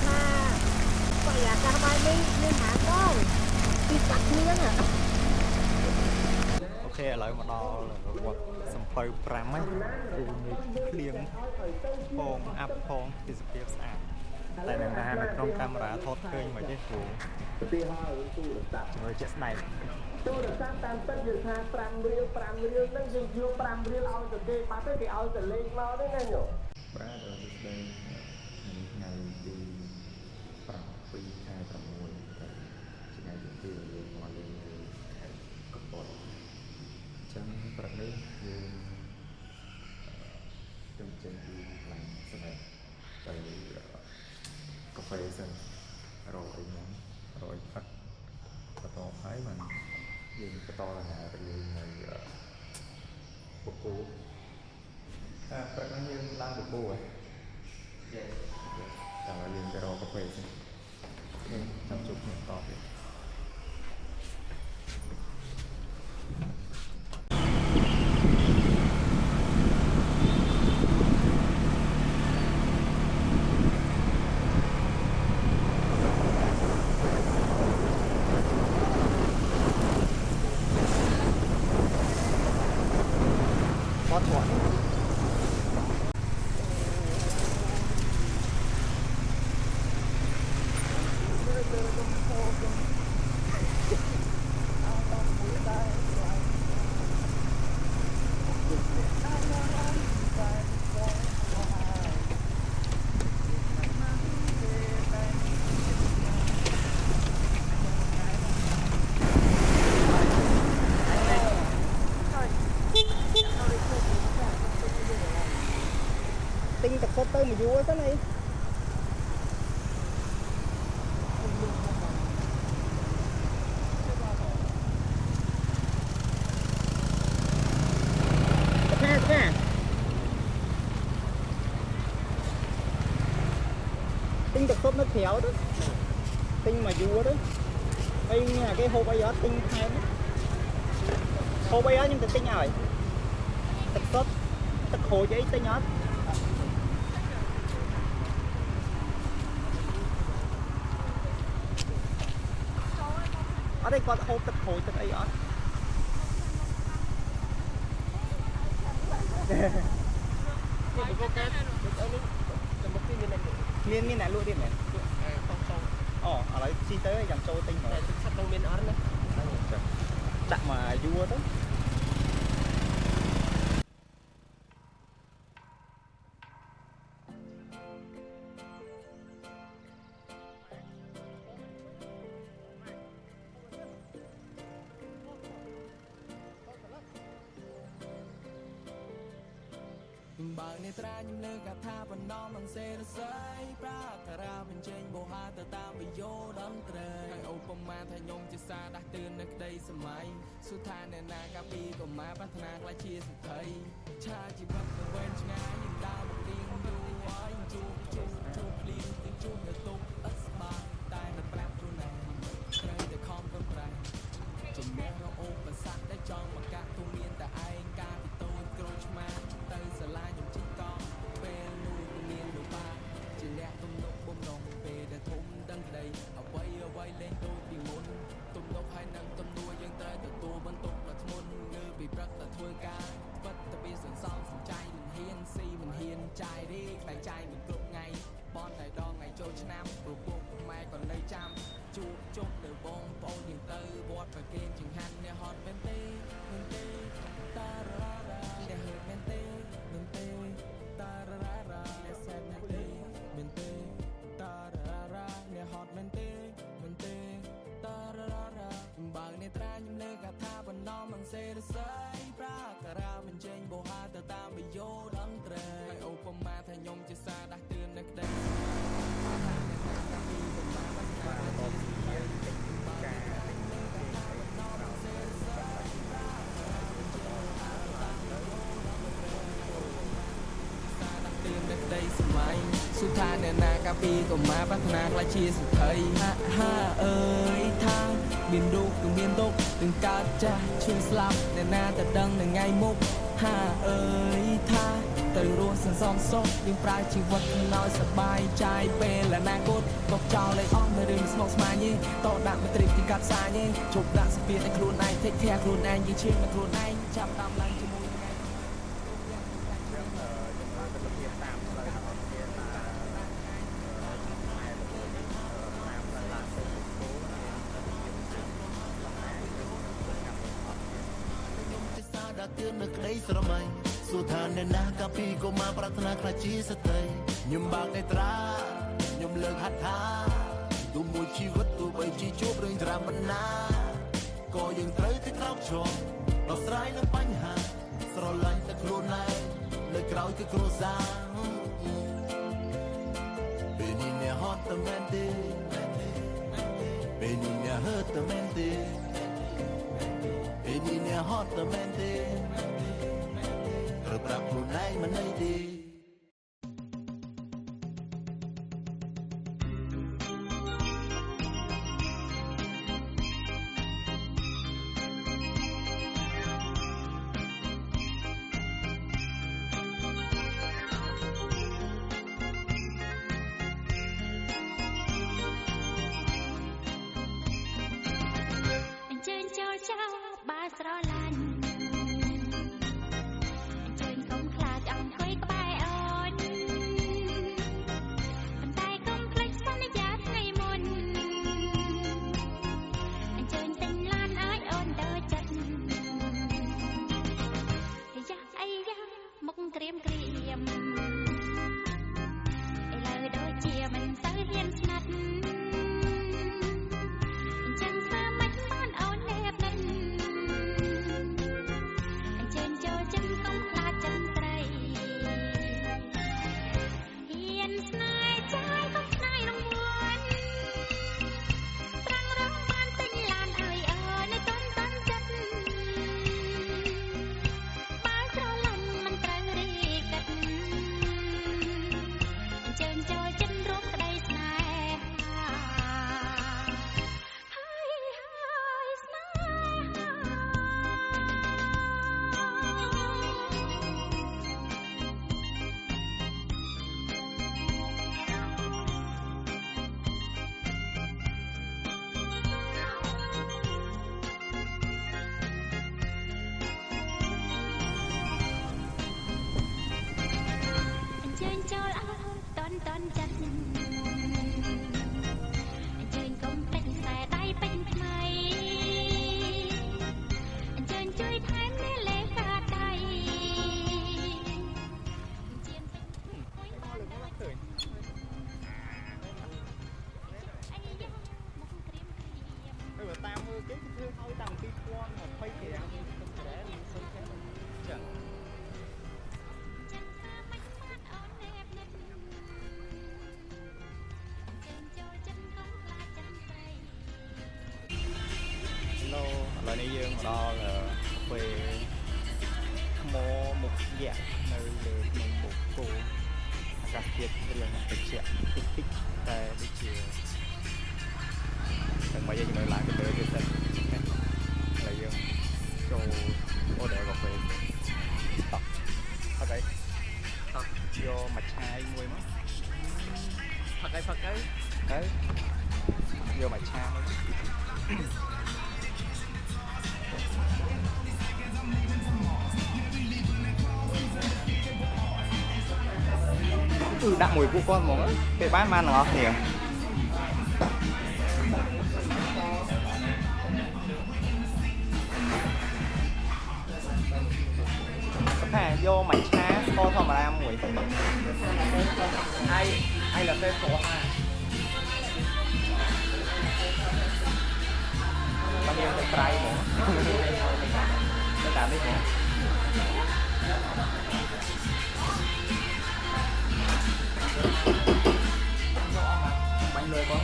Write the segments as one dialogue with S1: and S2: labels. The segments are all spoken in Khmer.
S1: ថាបរិយាកាសបាយនេះមានហាងដល់ទីស្ដាប់គ្នាណាអូខេឥឡូវមកដល់វត្តសំពៅ5ហ្នឹងគឺមានភ្លៀងផងអាប់ផងទេសភាពស្អាតតែនៅណានៅក្នុងកាមេរ៉ាថតឃើញមិនទេគ្រូឧទាហរណ៍ទូរស័ព្ទជាមួយជាក់ស្ដែងទូរស័ព្ទតាមពិតយើងថា5រៀលហ្នឹងយើងយក5រៀលឲ្យទៅគេបាត់ទៅគេឲ្យទៅលេខមកទេណាញោមបាទអរគុណស្ដីថ្ងៃទី7ខែ6ទៅថ្ងៃទី2យើងមកលេងនៅខេត្តកំពតអញ្ចឹងព្រឹកនេះយើងទៅចេញពីកន្លែងស្នេហ៍ទៅកាហ្វេសិនរកអីញ៉ាំរកអីផឹកបន្តហើយបានយើងបន្តដំណើរទៅលេងនៅបូកគោព្រឹកនេះយើងឡើងបូកគោហ៎តែយើងទៅរកកាហ្វេសិនចាំជួបគ្នាតទៀតទិញទឹកសុទ្ធទៅមួយយួរទៅនេះថាទិញទឹកសុទ្ធនៅក្រៅទៅទិញមួយយួរទៅហើយអាគេហូបអីអត់ទិញថែមហូបអីអត់ខ្ញុំទៅទិញឲ្យទឹកសុទ្ធទឹកក្រូចអីទិញអត់អត់ទេគាត់ហូបទឹកក្រូចទឹកអីអត់នេះបកកែអូនេះតែមកទីមានអ្នកលក់ទៀតមែនអូឥឡូវស៊ីទៅចាំចូលទិញមកទឹកឆាប់នឹងមានអត់ណាដាក់មកយួរទៅបើនេត្រាខ្ញុំលើកថាបណ្ដំនឹងសេរស័យប្រាថ្នាបញ្ចេញបោហាទៅតាមវិយោតន្ត្រីហើយឧបមាថាខ្ញុំជាសារដាស់តឿននៅក្តីសម័យសុថាអ្នកណាកាពីកុមារប្រាថ្នាខ្លាចជាសិទ្ធិឆាជីវិតទៅវែងឆ្ងាយយើងដើរមកទៀងយូរហើយជួបភ្លៀងទាំងជួបនៅទុកអត់ស្បាតែនៅប្រាប់ខ្លួនឯងត្រូវតែខំប្រឹងប្រែងជំនះរកឧបសគ្គដែលចង់មកកាត់ទូមានតែឯងការពីតូចក្រូចឆ្មាទៅសាលាខ្ញុំជិះកង់ពេលនោះគឺមានលោកបាជាអ្នកទំនុកបំណងពេលដែលធំដឹងក្តីអ្វីលេងដូចពីមុនទំនុកហើយនឹងទំនួលយើងត្រូវទទួលបន្ទុកដ៏ធ្ងន់ងើពីព្រឹកទៅធ្វើការពិតតែពីសន្សំសំចៃមិនហ៊ានស៊ីមិនហ៊ានចាយរីខ្លាចចាយមិនគ្រប់ថ្ងៃបនតែដងថ្ងៃចូលឆ្នាំព្រោះពុកម៉ែក៏នៅចាំជួបជុំទៅបងប្អូនយើងទៅវត្តប្រគេនចង្ហាន់អ្នកហត់មែនទេតារ៉ារ៉ាអ្នកហឺតមែនទេតារ៉ារ៉ាអ្នកសែនមែនទេតារ៉ារ៉ាអ្នកហត់មែនទេតារ៉ារ៉ាបើនេត្រាខ្ញុំលើកថាបណ្ដំនឹងសេរស័យប្រាថ្នាបញ្ចេញបោហាទៅតាមវិយោតន្ត្រីហើយឧបមាថាខ្ញុំជាសារដាស់តឿននៅក្តីសុថាអ្នកណាកាពីកុមារប្រាថ្នាខ្លាចជាសិទ្ធិហាអើយថាមានរូបគឺមានទុកទាំងកើតចាស់ឈឺស្លាប់អ្នកណាតែដឹងនៅថ្ងៃមុខហាអើយថាទៅរស់សន្សំសុខយើងប្រើជីវិតឲ្យសប្បាយចាយពេលអនាគត ตกจอเลยอ้อมไม่ลืมสมองสมายนี่ต่อดักมาตรีที่กัดสายนี่ฉุกดักสเปียร์ในครูนายเทคแคร์ครูนายยิงชิงในครูนายจับตามหลังจมูกยังไง
S2: đã tiến được đấy sao mày su than nên na cà phê cô mà pratna khai chi sa tây nhum bạcในตรา nhum เลิกหัดหา tu មួយជីវិត tu បីជីជួបរឿងច្រើនបណ្ណាក៏យើងត្រូវតែក្រោកឈរដោះស្រាយនឹងបញ្ហាស្រឡាញ់តែខ្លួនឯងនៅក្រោយគឺគ្រួសារពេលនេះអ្នកហត់តែមែនទេពេលនេះអ្នកហឺតតែមែនទេពេលនេះអ្នកហត់តែមែនទេត្រូវប្រាប់ខ្លួនឯងមិនអីទេ
S3: Lần này dương đó là về mô một dạng nơi để một cô đặc biệt là một chuyện tích tích tại cái chiều thành bây giờ chúng lại cái đời cái là dương cho ô để vào về tập ở đây tập vô mặt hai mùi mất phật cái vô mặt hai đạm mùi của con món cái bán man ngọt nhiều cái vô mạch xá cô thôi mà làm mùi ai là tên của bao nhiêu cái trái nữa cái tạm biết nữa bánh lưới có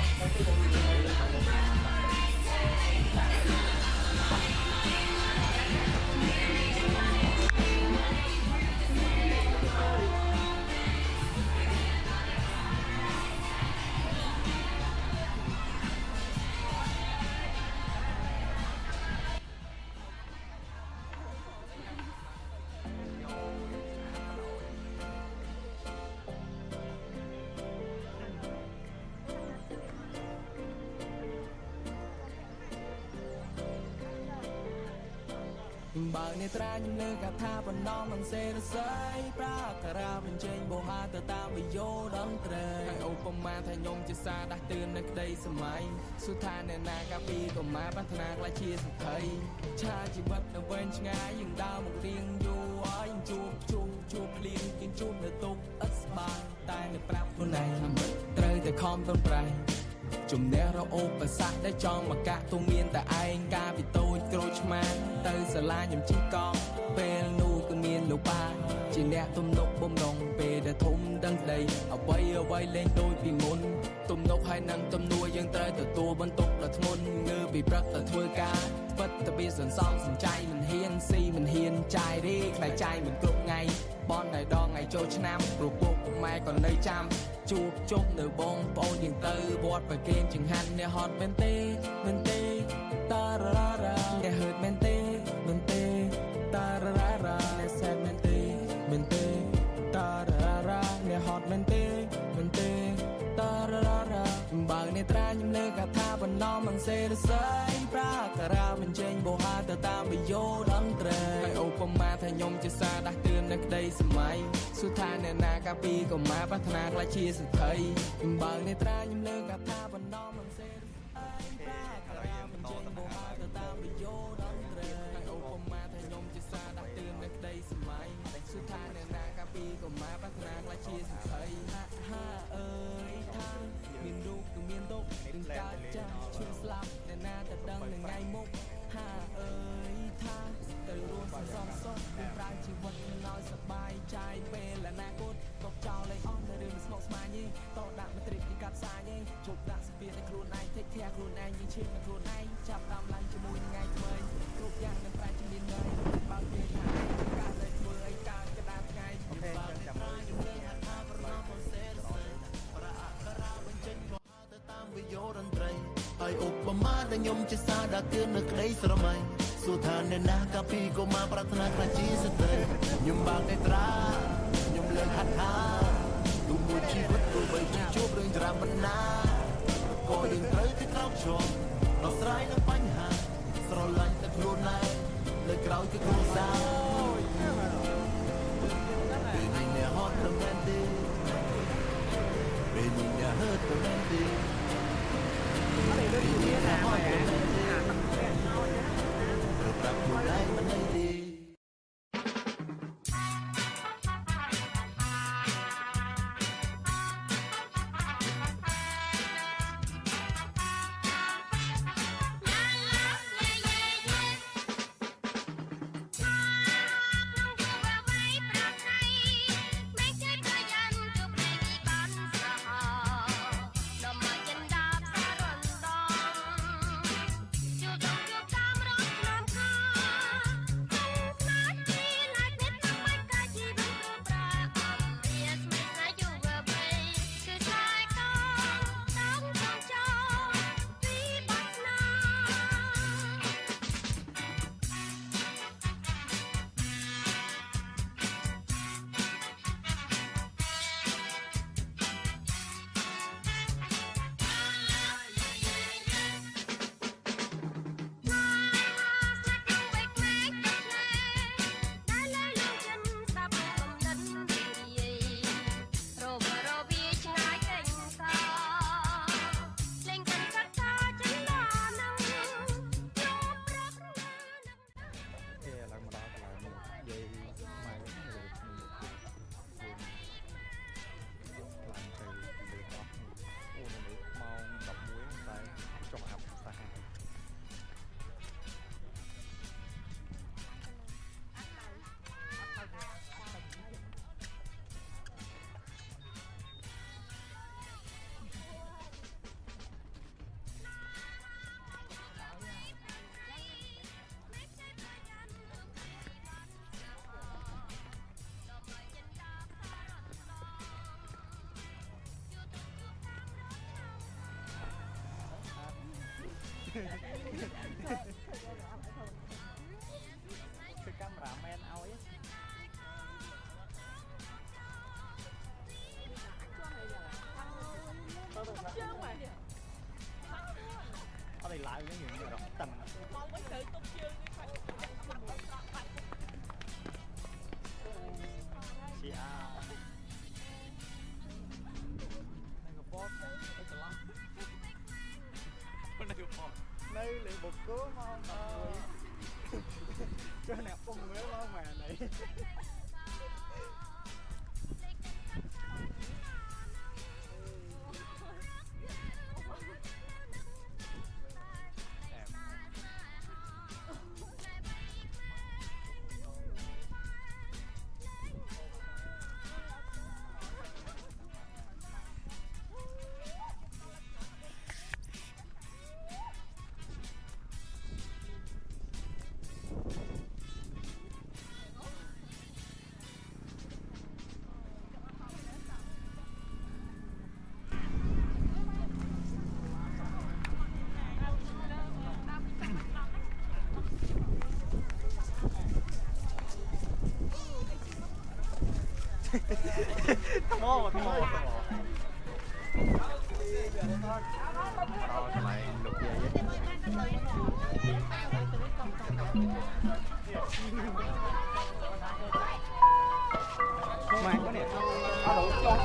S1: បើអ្នកត្រាញលើកថាបណ្ដំនឹងសេរស័យប្រាការាបញ្ចេញបោហាទៅតាមវិយោតន្ត្រីហើយឧបមាថាខ្ញុំជាសារដាស់តឿននៅក្តីសម័យសុថាអ្នកណាកាពីកុមារប្រាថ្នាខ្លាចជាសុថីឆាជីវិតនៅវែងឆ្ងាយយើងដើរមករៀងយូរហើយជួបភ្លៀងយើងជួបនៅទុកឥតស្បាយតែនៅប្រាប់ខ្លួនឯងថាមិនត្រូវតែខំប្រឹងប្រែងជំនះរអូបប្រសាសដែលចង់មកកាក់ទូមានតែឯងការពីតូចក្រូចឆ្មាទៅសាលាខ្ញុំជិះកង់ពេលនោះគឺមានលោកបាជាអ្នកទំនុកបំរុងពេលដែលធំដឹងស្ដីអ្វីលែងដូចពីមុនទំនុកហើយនឹងទំនួលយើងត្រូវទទួលបន្ទុកដ៏ធ្ងន់ងើពីព្រឹកទៅធ្វើការពិតតែវាសន្សំសំចៃមិនហ៊ានស៊ីមិនហ៊ានចាយទេខ្លាចចាយមិនគ្រប់ថ្ងៃបនតែដងថ្ងៃចូលឆ្នាំព្រោះពុកម៉ែក៏នៅចាំជួបជុំនៅបងប្អូនយើងទៅវត្តប្រគេមចង្ហាន់អ្នកហត់មែនទេតារ៉ារ៉ាអ្នកហឺតមែនទេតារ៉ារ៉ាអ្នកសែនមែនទេតារ៉ារ៉ាអ្នកហត់មែនទេតារ៉ារ៉ាបើអ្នកត្រាញលើកថាបណ្ដំនឹងសេរស័យប្រាការាបញ្ចេញបោហាទៅតាមវិយោតន្ត្រីហើយឧបមាថាខ្ញុំជាសារដាស់តឿននៅក្តីសម័យសុថាអ្នកណាកាពីកុមារប្រាថ្នាខ្លាចជាសុថីបើអ្នកត្រាញលើកថាបណ្ដំនឹងសេរស័យប្រាការាបញ្ចេញបោហាទៅតាមវិយោតន្ត្រីហើយឧបមាថាខ្ញុំជាសារដាស់តឿននៅក្តីសម័យសុថាអ្នកណាកាពីកុមារប្រាថ្នាខ្លាចជាសុថីហាអើយថាមានរូបគឺមានទុកនឹងកើតចាស់ឈឺស្លាប់អ្នកណាតែដឹងនឹងថ្ងៃមុខហាអើយថាទៅរួមសន្សំសុខនឹងប្រើជីវិតឲ្យសប្បាយใจពេលអនាគតក៏ចោលឲ្យអស់នៅរឿងស្មុគស្មាញទេតដាក់មត្រិកពីកាត់ផ្សាយទេជប់ដាក់ស្ពានឲ្យខ្លួនឯងtake careខ្លួនឯងយើងឈាមនឹងខ្លួនឯងចាប់តាមឡើងជាមួយថ្ងៃថ្មីគ្រប់យ៉ាងនឹងប្រែជំនាញដែរបើគេថាការដែលធ្វើឲ្យកើតកដាថ្ងៃអូខេចាំមើលយើងហាត់ថាប្រណមមិនសេរស័យប្រាការាបញ្ចេញបោហាទៅតាមវិយោតន្ត្រីហើយឧបមាដែលខ្ញុំជាសារដាស់តឿននៅក្តីស្រមៃសុថាអ្នកណាកាពីកុមារប្រាថ្នាខ្លាចជាស្ត្រីខ្ញុំបើកតែត្រាខ្ញុំលើកហាត់ថាទូមួយជីវិតទោះបីជាជួបរឿងច្រាមបណ្ណាក៏យើងត្រូវតែក្រោកឈរដោះស្រាយនឹងបញ្ហាស្រឡាញ់តែខ្លួនឯងលើក្រោយគឺគ្រួសារពេលនេះអ្នកហត់ទៅមែនទេពេលនេះអ្នកហឺតទៅមែនទេពេលនេះអ្នកហត់ទៅមែនទេប្រាប់ខ្លួនឯងមិនได้ទេ
S3: คือកាមេរ៉ាមែនឲ្យអត់ឲ្យឡើងវិញរត់តឹងមកវិញទៅទុកជើងនេះ cái này không mới lo mà này thằng mò đó lại lục về mà có nè đủ cho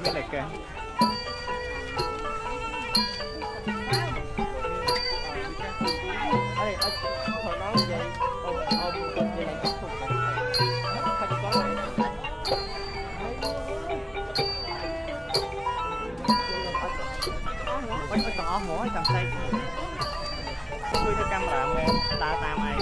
S3: bên này kìa đây hồi nói vậy ông về này khắc phục không có này ôi có mỗi cầm tay tôi cho camera mà ta tam ai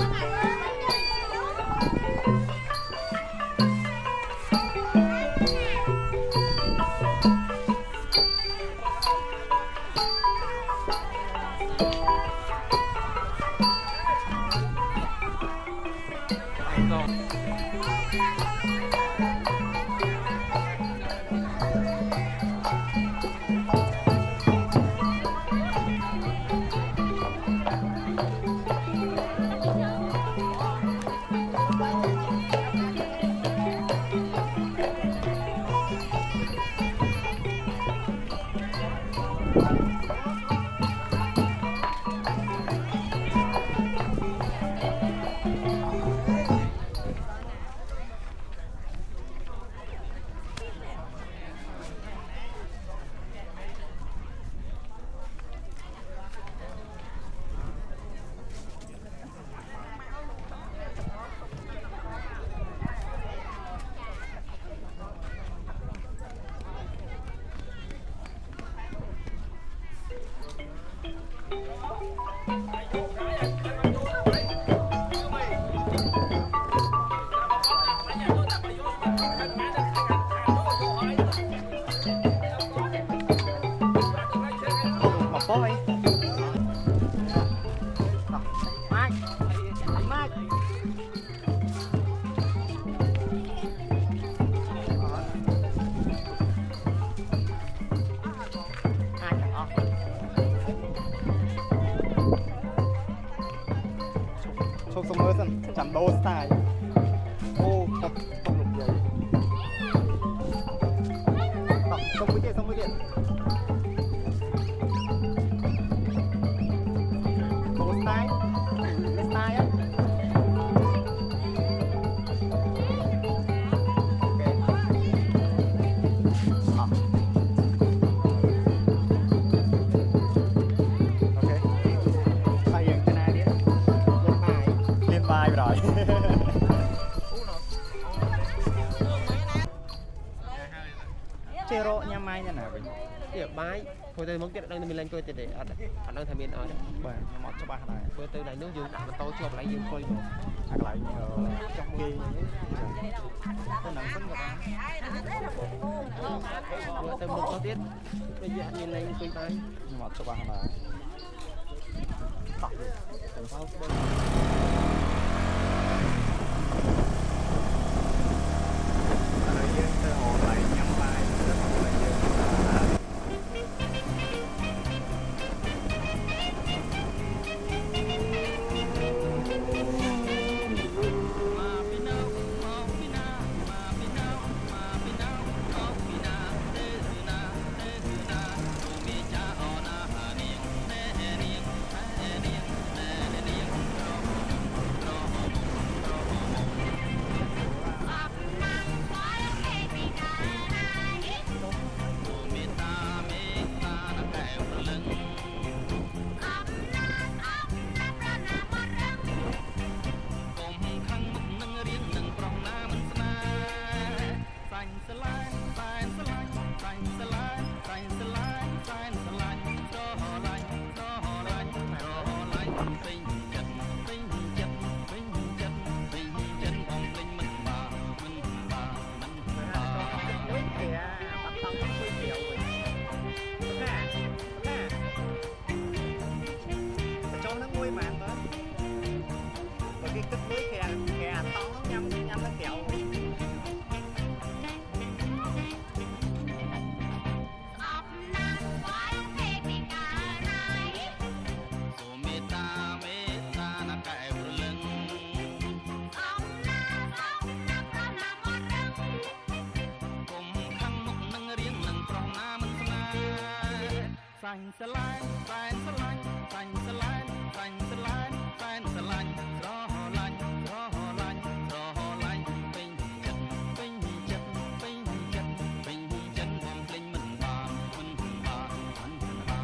S3: chụp xong mới chẳng đô style ô tập không lục vậy xong với điện đô style style á ok ហើយចេះរកញ៉ាំម៉ាយណាវិញទៀតបាយធ្វើទៅមុខទៀតដឹងតែមានលេងធ្វើទៀតទេអត់ដឹងថាមានអត់បាទខ្ញុំអត់ច្បាស់ដែរធ្វើទៅឡើងនោះយើងដាក់ម៉ូតូជាប់កន្លែងយើងអង្គុយមកអាកន្លែងចុះគេទៅនឹងសិនក៏បានធ្វើទៅមុខទៅទៀតដូចយើងអត់មានលេងអង្គុយបាយខ្ញុំអត់ច្បាស់ដែរតោះទៅមកស្បហើយយើងទៅអនឡាញញ៉ាំបាយទៅមកយើងសាញ់ស្រឡាញ់សែនស្រឡាញ់សាញ់ស្រឡាញ់សាញ់ស្រឡាញ់សែនស្រឡាញ់ស្រឡាញ់ស្រឡាញ់ស្រឡាញ់ពេញចិត្តពេញចិត្តពេញចិត្តពេញចិត្តបងភ្លេងមិនបានមិនបានមិនបា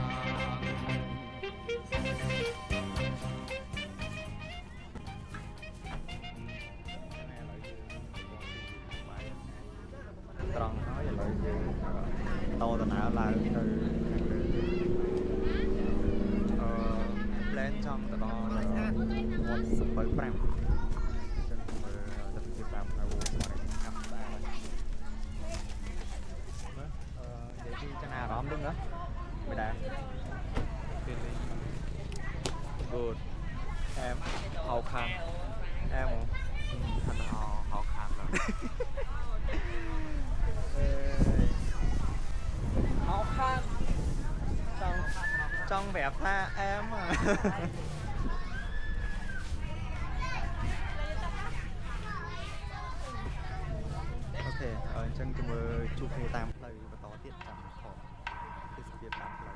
S3: នត្រង់ហើយឥឡូវយើងតដំណើរឡើងទៅlên trong từ đó một sập bẫy bèm chân mở tập tiếp bèm là một món ăn ba vậy thì chân nào đó đúng đó mày đã good em hậu khăn em thành hậu khăn rồi hậu khăn trong vẻ tha em à. Ok, chân cái mơ chụp hình tam lời và tỏ tiết trong phòng cái sự việc tam lời.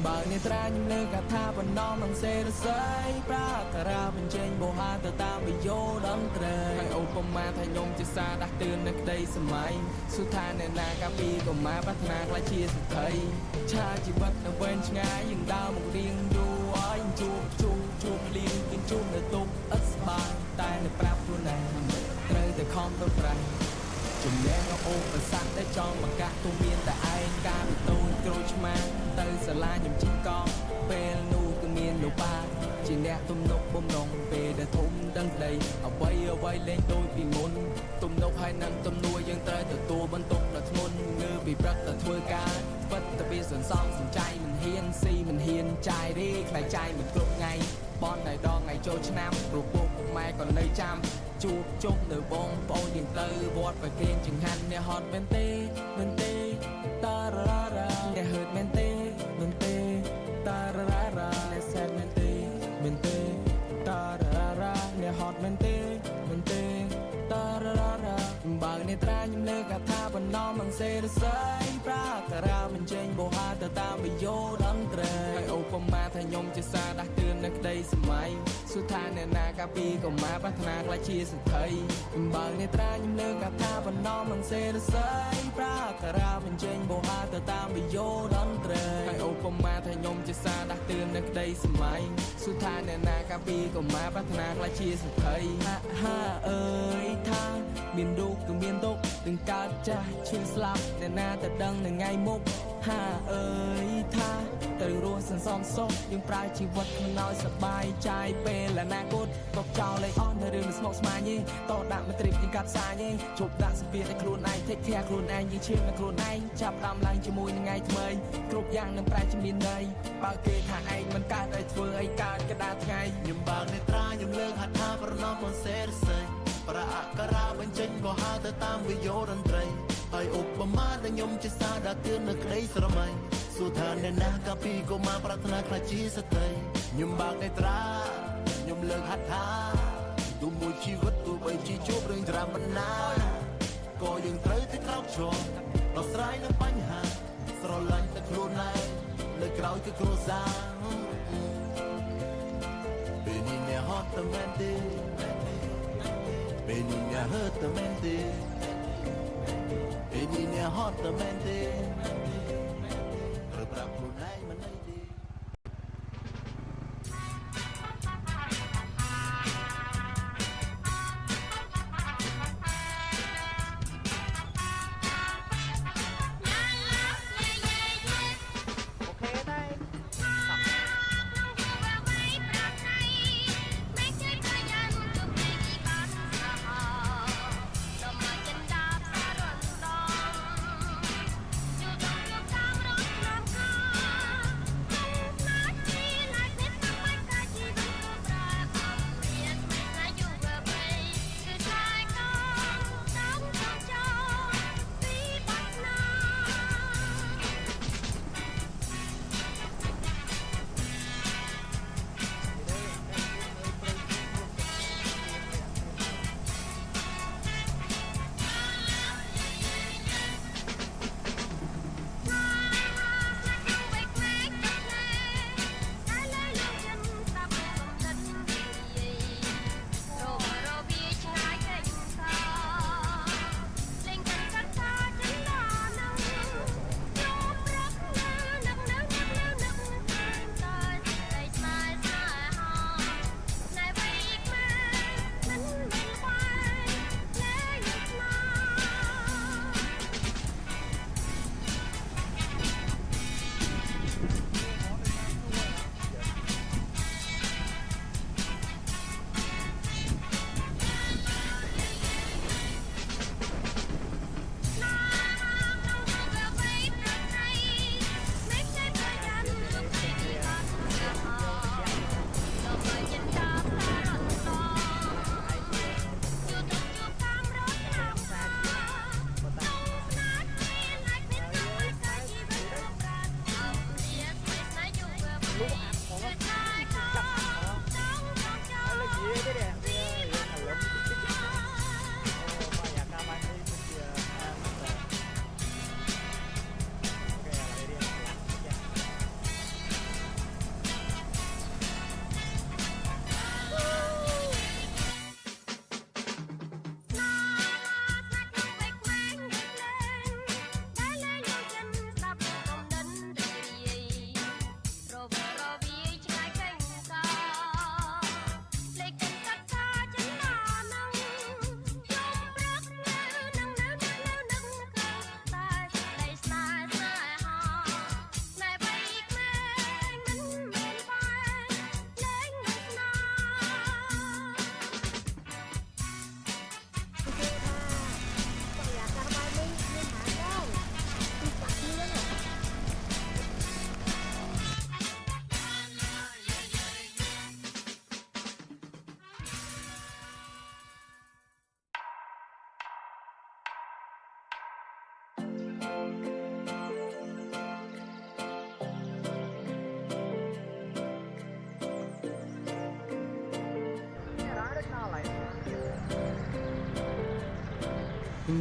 S1: បើនេត្រាញលើកថាបណ្ណងមិនសេរស័យប្រាថ្នាបញ្ចេញបោហាទៅតាមវិយោតន្ត្រីហើយឧបមាថាខ្ញុំជាសារដាស់តឿននៅក្តីសម័យសុថាអ្នកណាកាពីកុមារប្រាថ្នាខ្លាចជាសិទ្ធិឆាជីវិតនៅវែងឆ្ងាយយើងដើរមករៀងយូរឲ្យជួបលៀងគិនជួបនៅទុកឥតស្បាយតែនៅប្រាប់ខ្លួនឯងត្រូវតែខំទៅប្រែជំនះនៅអូប្រសាទដែលចង់បង្កាក់ទូមានតែឯងការវិតូនក្រូចឆ្មាទៅសាលាខ្ញុំជិះកង់ពេលនោះគឺមានលោកបាជាអ្នកទំនុកបំរុងពេលដែលធំដឹងដីអ្វីលេងដូចពីមុនទំនុកហើយនឹងទំនួលយើងត្រូវទទួលបន្ទុកដ៏ធ្ងន់ងើពីព្រឹកទៅធ្វើការពិតតែវាសន្សំសំចៃមិនហ៊ានស៊ីមិនហ៊ានចាយទេខ្លាចចាយមិនគ្រប់ថ្ងៃបនឲ្យដល់ថ្ងៃចូលឆ្នាំព្រោះពុកម៉ែក៏នៅចាំជួបជុំនៅបងប្អូនយើងទៅវត្តប្រគេនចង្ហាន់អ្នកហត់មែនទេតារ៉ារ៉ាអ្នកហឺតមែនទេតារ៉ារ៉ាអ្នកសែនមែនទេតារ៉ារ៉ាអ្នកហត់មែនទេតារ៉ារ៉ាបើនេត្រាខ្ញុំលើកថាបណ្ណងមិនសេរស័យប្រាថ្នាបញ្ចេញបោហាទៅតាមវិយោតន្ត្រីហើយឧបមាថាខ្ញុំជាសារដាស់តឿន នៅក្តីសម័យសុថាអ្នកណាកាពីក៏មកប្រាថ្នាខ្លាចជាសទ្ធិបើនេត្រាខ្ញុំលើកថាបណ្ណមិនសេរស័យប្រាថ្នាបញ្ចេញបោហាទៅតាមវិយោតន្ត្រីហើយឧបមាថាខ្ញុំជាសារដាស់តឿននៅក្តីសម័យសុថាអ្នកណាកាពីក៏មកប្រាថ្នាខ្លាចជាសទ្ធិហាអើយថាមានរូបក៏មានទុកទាំងកើតចាស់ឈឺស្លាប់អ្នកណាទៅដឹងនៅថ្ងៃមុខហាអើយថាត្រូវរស់សន្សំសុខយើងប្រើជីវិតមិនឲ្យសប្បាយចាយពេលអនាគតទុកចោលលេខអស់នៅរឿងស្មុគស្មាញទេតដាក់មកត្រៀមជាកាត់ផ្សាយទេជប់ដាក់សម្ពាធឲ្យខ្លួនឯងថេកធាខ្លួនឯងយើងឈាមនៅខ្លួនឯងចាប់ដើមឡើងជាមួយនឹងថ្ងៃថ្មីគ្រប់យ៉ាងនឹងប្រែជាមានន័យបើគេថាឯងមិនកើតឲ្យធ្វើអីកើតកដាថ្ងៃ
S2: ខ្ញុំបើកនេត្រាខ្ញុំលើកហត្ថាប្រណោះមកសេរស័យប្រអក្សរាបញ្ចេញបោហាទៅតាមវិយោតន្ត្រីហើយឧបមាដែលខ្ញុំជាសារដាស់តឿននៅក្តីស្រមៃសួរថាអ្នកណាកាពីក៏មកប្រាថ្នាខ្លាចជាស្ត្រីខ្ញុំបើកនេត្រាខ្ញុំលើកហត្ថាទូមួយជីវិតទោះបីជាជួបរឿងត្រាំបណ្ណាក៏យើងត្រូវតែក្រោកឈរដោះស្រាយនឹងបញ្ហាស្រឡាញ់តែខ្លួនឯងនៅក្រៅគឺគ្រួសារពេលនេះអ្នកហត់តែមែនទេពេលនេះអ្នកហឺតតែមែនទេពេលនេះអ្នកហត់តែមែនទេប្រាប់ខ្លួនឯងមិនអីទេ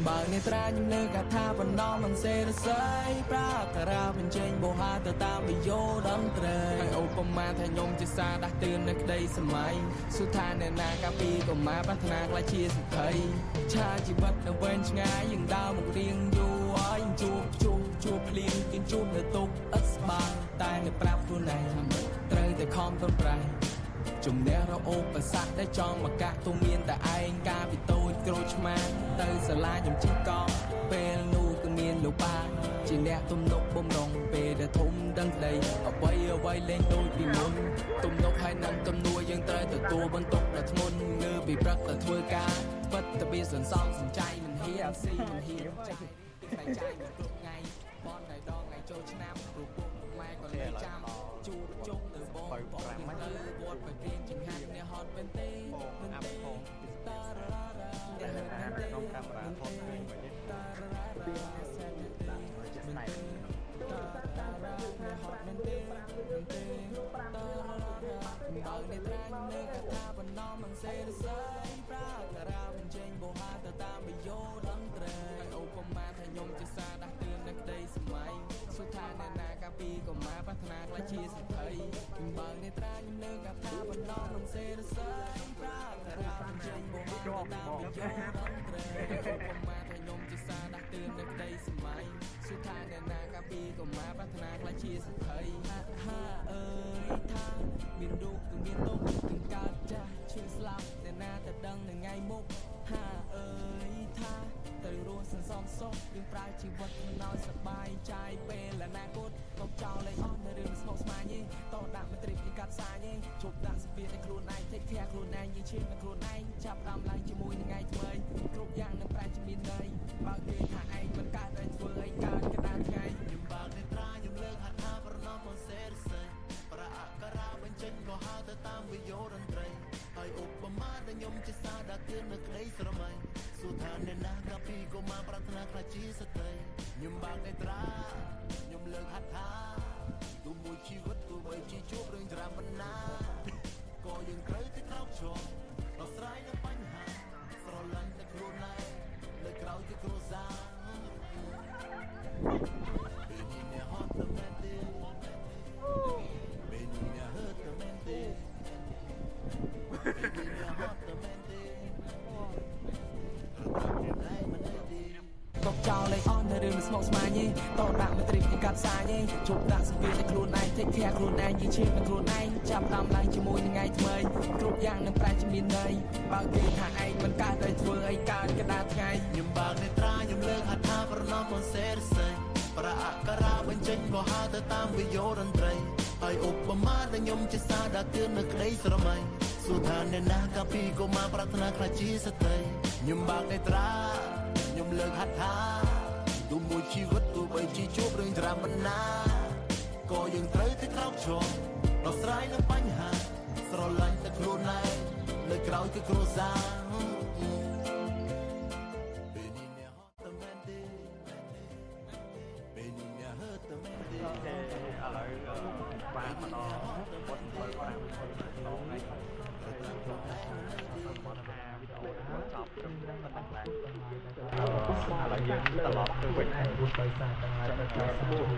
S1: បើនេត្រាខ្ញុំលើកថាបណ្ដោះមិនសេរស័យប្រាថ្នាបញ្ចេញបោហាទៅតាមវិយោតន្ត្រីហើយឧបមាថាខ្ញុំជាសារដាស់តឿននៅក្តីសម័យសុថាអ្នកណាកាពីកុមារប្រាថ្នាខ្លាចជាសិទ្ធិឆាជីវិតនៅវែងឆ្ងាយយើងដើរមករៀងយូរហើយជួបភ្លៀងជាជួបនៅទុកឥតស្បាយតែនៅប្រាប់ខ្លួនឯងត្រូវតែខំប្រឹងប្រែងជំនះរអូបប្រសាទដែលចង់មកកាក់ទូមានតែឯងការពីតូចក្រូចឆ្មាទៅសាលាខ្ញុំជិះកង់ពេលនោះគឺមានលោកបាជាអ្នកទំនុកបំរុងពេលដែលធំដឹងក្តីអ្វីលេងដូចពីមុនទំនុកហើយនឹងទំនួលយើងត្រូវទទួលបន្ទុកដ៏ធ្ងន់ងើពីព្រឹកទៅធ្វើការពិតតែវាសន្សំសំចៃមិនហ៊ានស៊ីមិនហ៊ានចាយតែចាយមិនគ្រប់ថ្ងៃបនតែដងថ្ងៃចូលឆ្នាំព្រោះពុកម៉ែក៏នៅចាំជួបជុំទៅបងទៅវត្តបេរៀងចង្ហាន់អ្នកហត់មែនទេអាប់ផងតារ៉ារ៉ាតែក្នុងកាមេរ៉ាថតវិញតារ៉ារ៉ាចិត្តណៃតារ៉ារ៉ាអ្នកហត់មែនទេតារ៉ារ៉ាបើនេត្រានៅកថាបណ្ដោះមិនសេរស័យប្រាថ្នាបញ្ចេញបោហាទៅតាមវិយោតន្ត្រីហើយឧបមាថាខ្ញុំជាសារដាស់តឿននៅក្តីសម័យសុថាអ្នកណាកាពីកុមារប្រាថ្នាខ្លាចជាសិទ្ធិបើនេត្រាខ្ញុំលើកថាបណ្ដោះមិនសេរស័យប្រាថ្នាបញ្ចេញបោហាទៅតាមវិយោតន្ត្រីឧបមាថាខ្ញុំជាសារដាស់តឿននៅក្តីសម័យសុថាអ្នកណាកាពីកុមារប្រាថ្នាខ្លាចជាសិទ្ធិហាអើយថាមានរូបគឺមានទុកទាំងកើតចាស់ឈឺស្លាប់អ្នកណាតែដឹងនៅថ្ងៃមុខហាអើយថាទៅរស់សន្សំសុខយើងប្រើជីវិតមិនឲ្យសប្បាយចាយពេលអនាគតកុំចោលឲ្យអស់នៅរឿងស្មុគស្មាញទេតដាក់មកត្រិចកាត់ផ្សាយទេជប់ដាក់សម្ពាធឲ្យខ្លួនឯងtake careខ្លួនឯងយើងឈាមនឹងខ្លួនឯងចាប់ដើមឡើងជាមួយនឹងថ្ងៃថ្មីគ្រប់យ៉ាងនឹងប្រែជាមានន័យបើគេថាឯងមិនកើតឲ្យធ្វើឲ្យកើតកណ្ដាលថ្ងៃ
S2: ខ្ញុំបើកនេត្រាខ្ញុំលើកហថាប្រណោះមកសេរស័យប្រាអការៈបញ្ចេញក៏ហៅទៅតាមវិយោតន្ត្រីហើយឧបមាដែលខ្ញុំជាសារដាស់តឿននៅក្តីស្រមៃសុថាអ្នកណាកាពីកុមារប្រាថ្នាខ្លាចជាស្ត្រីខ្ញុំបើកនេត្រាខ្ញុំលើកហថាទូមួយជីវិតទោះបីជាជួបរឿងច្រាមបណ្ណាក៏យើងត្រូវតែក្រោកឈរដោះស្រាយនឹងបញ្ហាស្រឡាញ់តែខ្លួនឯងលើក្រោយគឺគ្រួសារពេលនេះអ្នកហត់តែមែនទេពេលនេះអ្នកហត់តែមែនទេពេលនេះអ្នកហត់តែមែនទេ
S1: កុំចោលឲ្យអស់នៅរឿងស្មុគស្មាញទេតដាក់មកត្រិចកាត់ផ្សាយទេជប់ដាក់សម្ពាធឲ្យខ្លួនឯង take care ខ្លួនឯងយើងឈាមនឹងខ្លួនឯងចាប់តាមឡើងជាមួយនឹងថ្ងៃថ្មីគ្រប់យ៉ាងនឹងប្រែជាមានន័យបើគេថាឯងមិនកើតឲ្យធ្វើឲ្យកើតកណ្ដាលថ្ងៃ
S2: ខ្ញុំបើកនេត្រាខ្ញុំលើកហថាប្រណោះមកសេរស័យប្រាអការៈបញ្ចេញក៏ហៅទៅតាមវិយោតន្ត្រីហើយឧបមាដែលខ្ញុំជាសារដាស់តឿននៅក្តីស្រមៃសុថាអ្នកណាកាពីកុមារប្រាថ្នាខ្លាចជាស្ត្រីខ្ញុំបើកនេត្រាខ្ញុំលើកហថាទូមួយជីវិតទោះបីជាជួបរឿងច្រាមបណ្ណាក៏យើងត្រូវតែក្រោកឈរដោះស្រាយនឹងបញ្ហាស្រឡាញ់តែខ្លួនឯងលើក្រោយគឺគ្រួសារពេលនេះអ្នកហត់តែមែនទេពេលនេះអ្នកហត់តែមែនទេ
S3: អូខេឥឡូវបានមកដល់បទ7 5 2ហើយវីដេអូចប់ត្រឹមតែប៉ុណ្ណឹងដែរឥឡូវយើងត្រឡប់ទៅវិញហើយជួបគ្នាវី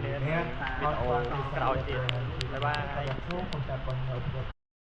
S3: ដេអូក្រោយទៀតបាយបាយ